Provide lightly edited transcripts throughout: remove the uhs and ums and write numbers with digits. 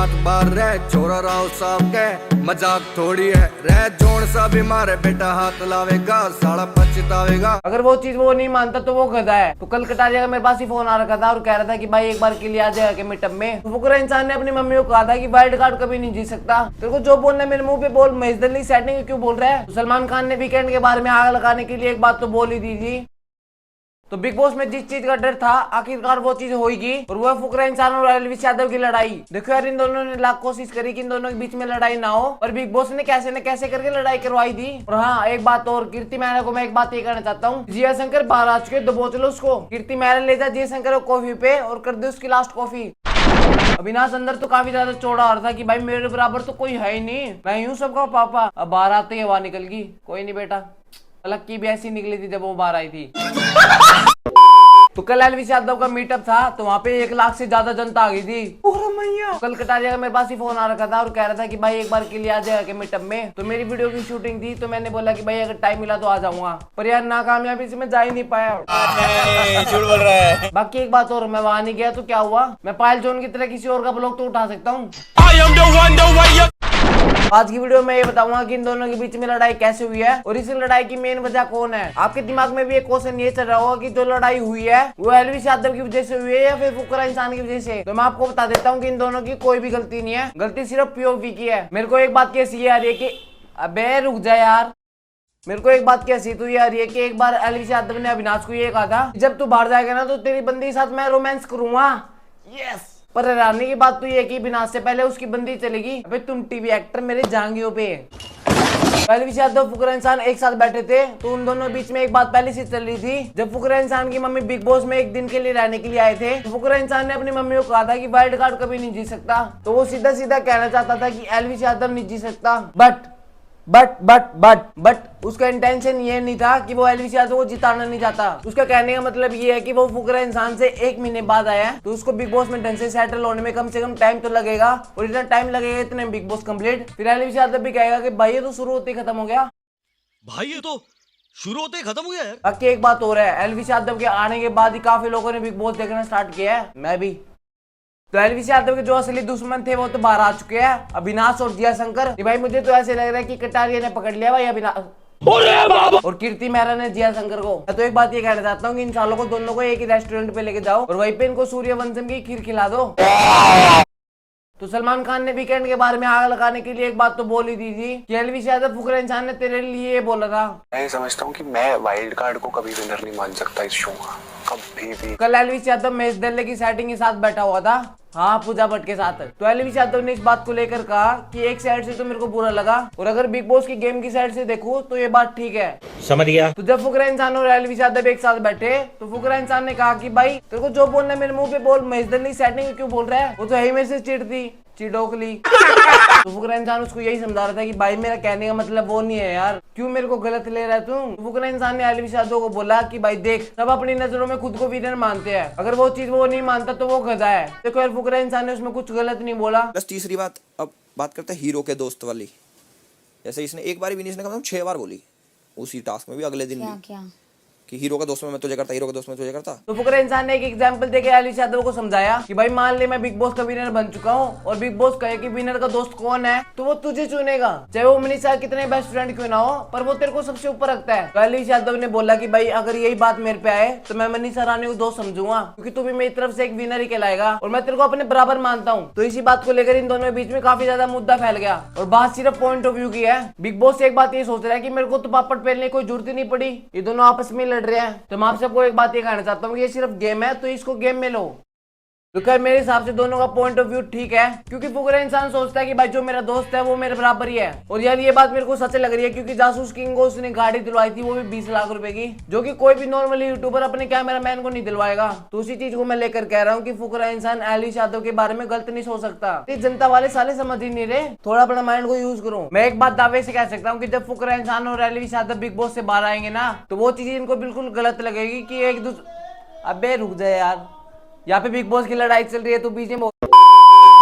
बात बार रह छोरा राव साहब के मजाक थोड़ी है रह जोन सा भी मारे बेटा हाथ लावेगा साला पछतावेगा। अगर वो चीज वो नहीं मानता तो वो गधा है। तो कल कटारिया का मेरे पास ही फोन आ रखा था और कह रहा था कि भाई एक बार के लिए आ जाएगा मीटअप में। तो फुकरा इंसान ने अपनी मम्मी को कहा था कि वाइल्ड कार्ड कभी नहीं जीत सकता। तेरे को जो बोलना है मेरे मुंह पे बोल, मजदली सेटिंग क्यों बोल रहा है। तो सलमान खान ने वीकेंड के बारे में आग लगाने के लिए एक बात तो बोल ही दी थी। तो बिग बॉस में जिस चीज का डर था आखिरकार वो चीज होगी और वो फुकरा इंसान और एलविश यादव की लड़ाई। देखो यार, इन दोनों ने लाख कोशिश करी कि इन दोनों के बीच में लड़ाई ना हो, पर बिग बॉस ने कैसे न कैसे करके लड़ाई करवाई दी। और हाँ, एक बात और, कीर्ति मैरन को मैं एक बात ये कहना चाहता हूँ, जिया शंकर बाहर आ चुके, दबोच लो उसको। कीर्ति मैरन ले जा जिया शंकर को कॉफी पे और कर दे उसकी लास्ट कॉफी। अविनाश अंदर तो काफी ज्यादा चौड़ा आ रहा था कि भाई मेरे बराबर तो कोई है ही नहीं, मैं ही हूँ सबका पापा। अब बाहर आते ही हवा निकल गई। कोई नहीं बेटा, अलग की भी ऐसी निकली थी जब वो बाहर आई थी। तो कल एलविश यादव का मीटअप था तो वहाँ पे 1 लाख से ज्यादा जनता आ गई थी। कल कटारिया का मेरे पास ही फोन आ रखा था और कह रहा था कि भाई एक बार के लिए आ जाएगा मीटअप में। तो मेरी वीडियो की शूटिंग थी तो मैंने बोला कि भाई अगर टाइम मिला तो आ जाऊंगा, पर यार नाकामयाबी से मैं जा ही नहीं पाया। झूठ बोल रहा है। बाकी एक बात और, मैं वहां नहीं गया तो क्या हुआ, मैं पायल जोन की तरह किसी और का ब्लॉग तो उठा सकता हूँ। आज की वीडियो में ये बताऊंगा कि इन दोनों के बीच में लड़ाई कैसे हुई है और इस लड़ाई की मेन वजह कौन है। आपके दिमाग में भी एक क्वेश्चन ये चल रहा होगा कि जो लड़ाई हुई है वो एलविश यादव की वजह से हुई है या फिर फुकरा इंसान की वजह से। तो मैं आपको बता देता हूँ कि इन दोनों की कोई भी गलती नहीं है, गलती सिर्फ पीओवी की है। मेरे को एक बात कैसी आ रही है कि अबे रुक जा यार, मेरे को एक बात कैसी तो ये आ रही है कि एक बार एलविश यादव ने अविनाश को ये कहा था जब तू बाहर जाएगा ना तो तेरी बंदी के साथ मैं रोमांस करूंगा। यस, पर हैरानी की बात तो ये कि विनाश से पहले उसकी बंदी चलेगी। अबे तुम टीवी एक्टर मेरे जांघियों पे। एलविश यादव फुकरा इंसान एक साथ बैठे थे तो उन दोनों बीच में एक बात पहले से चल रही थी। जब फुकरा इंसान की मम्मी बिग बॉस में एक दिन के लिए रहने के लिए आए थे तो फुकरा इंसान ने अपनी मम्मी को कहा था कि वाइल्ड कार्ड कभी नहीं जीत सकता। तो वो सीधा सीधा कहना चाहता था कि एलविश यादव नहीं जीत सकता, बट उसका इंटेंशन ये नहीं था कि वो एलविश यादव को जिताना नहीं चाहता। उसका कहने का मतलब ये है कि वो फुकरा इंसान से 1 महीने बाद आया है तो उसको बिग बॉस में ढंग से सेटल होने में कम से कम टाइम तो लगेगा और इतना टाइम लगेगा इतने बिग बॉस कंप्लीट। फिर एलविश यादव भी कहेगा कि भाई ये तो शुरू होते ही खत्म हो गया, भाई ये तो शुरू होते ही खत्म हो गया यार। बाकी एक बात और है, एलविश यादव के आने के बाद ही काफी लोगों ने बिग बॉस देखना स्टार्ट किया है, मैं भी। तो एलविश यादव के जो असली दुश्मन थे वो तो बाहर आ चुके हैं, अविनाश और जिया शंकर। भाई मुझे तो ऐसे लग रहा है कि कटारिया ने पकड़ लिया भाई अविनाश और कीर्ति मेहरा ने जिया शंकर को। मैं तो एक बात ये कहना चाहता हूँ कि इन सालों को दोनों को एक ही रेस्टोरेंट पे लेके जाओ और वहीं पे इनको सूर्यवंशम की खीर खिला दो। तो सलमान खान ने वीकेंड के बारे में आग लगाने के लिए एक बात तो बोल ही दी थी कि एलविश यादव फुकरा इंसान ने तेरे लिए ये बोला था। मैं समझता हूँ कि मैं वाइल्ड कार्ड को कभी विनर नहीं मान सकता इस शो का, कभी भी। कल एलविश यादव मैच दल्ले की सेटिंग के साथ बैठा हुआ था, हाँ पूजा भट्ट के साथ। तो एलविश यादव ने इस बात को लेकर कहा कि एक साइड से तो मेरे को बुरा लगा और अगर बिग बॉस की गेम की साइड से देखूं तो ये बात ठीक है। समझ गया। तो जब फुकरा इंसान और एलविश यादव एक साथ बैठे तो फुकरा इंसान ने कहा कि भाई तेरे को जो बोलना है मेरे मुंह पे बोल, मजदली सेटिंग क्यों बोल रहा है, वो तो है ही मेरे से चिढ़ती चिड़ोकली। तो फुकरा इंसान उसको यही समझा रहा था कि भाई मेरा कहने का मतलब वो नहीं है यार, क्यों मेरे को गलत ले रहा है तू। तो फुकरा इंसान ने एलविश यादव को बोला कि भाई देख, सब अपनी नजरों में खुद को विनर मानते हैं, अगर वो चीज वो नहीं मानता तो वो गधा है। देखो यार, फुकरा इंसान ने उसमें कुछ गलत नहीं बोला। बस तीसरी बात, अब बात करते हैं हीरो के दोस्त वाली। जैसे इसने एक बार भी नहीं, इसने कम से कम 6 बार बोली उसी टास्क में भी, अगले दिन भी क्या कि हीरो का दोस्त में मैं तुझे करता, हीरो का दोस्त में तुझे करता। तो फुकरा इंसान ने एक एग्जांपल देके एलविश यादव को समझाया कि भाई मान ले मैं बिग बॉस का विनर बन चुका हूँ और बिग बॉस कहे कि विनर का दोस्त कौन है तो वो तुझे चुनेगा, चाहे वो मनीषा कितने बेस्ट फ्रेंड क्यों ना हो, पर वो तेरे को सबसे ऊपर रखता है। तो एलविश यादव ने बोला कि भाई अगर यही बात मेरे पे आए तो मैं मनीषा रानी को दोस्त समझूंगा क्योंकि तू भी मेरी तरफ से एक विनर ही कहलाएगा और मैं तेरे को अपने बराबर मानता हूँ। तो इसी बात को लेकर इन दोनों के बीच में काफी ज्यादा मुद्दा फैल गया और बात सिर्फ पॉइंट ऑफ व्यू की है। बिग बॉस एक बात ये सोच रहा है कि मेरे को तो पापड़ पहनने की कोई जरूरत ही नहीं पड़ी, ये दोनों आपस में लड़ रहे हैं। तो मैं आप सबको एक बात ये कहना चाहता हूँ कि ये सिर्फ गेम है तो इसको गेम में लो। तो क्या मेरे हिसाब से दोनों का पॉइंट ऑफ व्यू ठीक है क्योंकि फुकरा इंसान सोचता है कि भाई जो मेरा दोस्त है वो मेरे बराबर ही है। और यार ये बात मेरे को सच लग रही है क्योंकि जासूस किंग को उसने गाड़ी दिलवाई थी, वो भी 20 लाख रुपए की, जो कि कोई भी नॉर्मल यूट्यूबर अपने कैमरामैन को नहीं दिलवाएगा। तो उसी चीज को मैं लेकर कह रहा हूँ कि फुकरा इंसान एलविश यादव के बारे में गलत नहीं सोच सकता। जनता वाले साले समझ ही नहीं रहे, थोड़ा अपना माइंड को यूज करो। मैं एक बात दावे से कह सकता हूँ कि जब फुकरा इंसान और एलविश यादव बिग बॉस से बाहर आएंगे ना तो वो चीज इनको बिल्कुल गलत लगेगी कि एक दूसरे। अबे रुक जाए यार, यहाँ पे बिग बॉस की लड़ाई चल रही है तो बीच में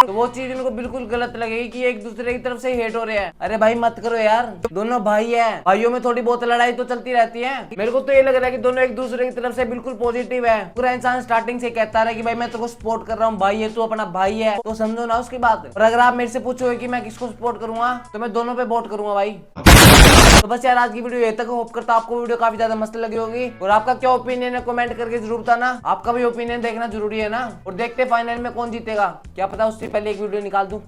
तो वो चीज उनको बिल्कुल गलत लगेगी कि एक दूसरे की तरफ से हेट हो रहे हैं। अरे भाई मत करो यार, दोनों भाई है, भाइयों में थोड़ी बहुत लड़ाई तो चलती रहती है। मेरे को तो ये लग रहा है कि दोनों एक दूसरे की तरफ से बिल्कुल पॉजिटिव है। पूरा इंसान स्टार्टिंग से कहता रहा कि भाई मैं तेरे को सपोर्ट कर रहा हूँ, भाई है तू अपना भाई है, तो समझो ना उसकी बात। और अगर आप मेरे से पूछोगे कि मैं किसको सपोर्ट करूंगा तो मैं दोनों पे वोट करूंगा भाई। तो बस यार आज की वीडियो यहीं तक। होप करता आपको वीडियो काफी ज्यादा मस्त लगी होगी। और आपका क्या ओपिनियन है कमेंट करके जरूर बताना। आपका भी ओपिनियन देखना जरूरी है ना। और देखते फाइनल में कौन जीतेगा, क्या पता उससे पहले एक वीडियो निकाल दूं।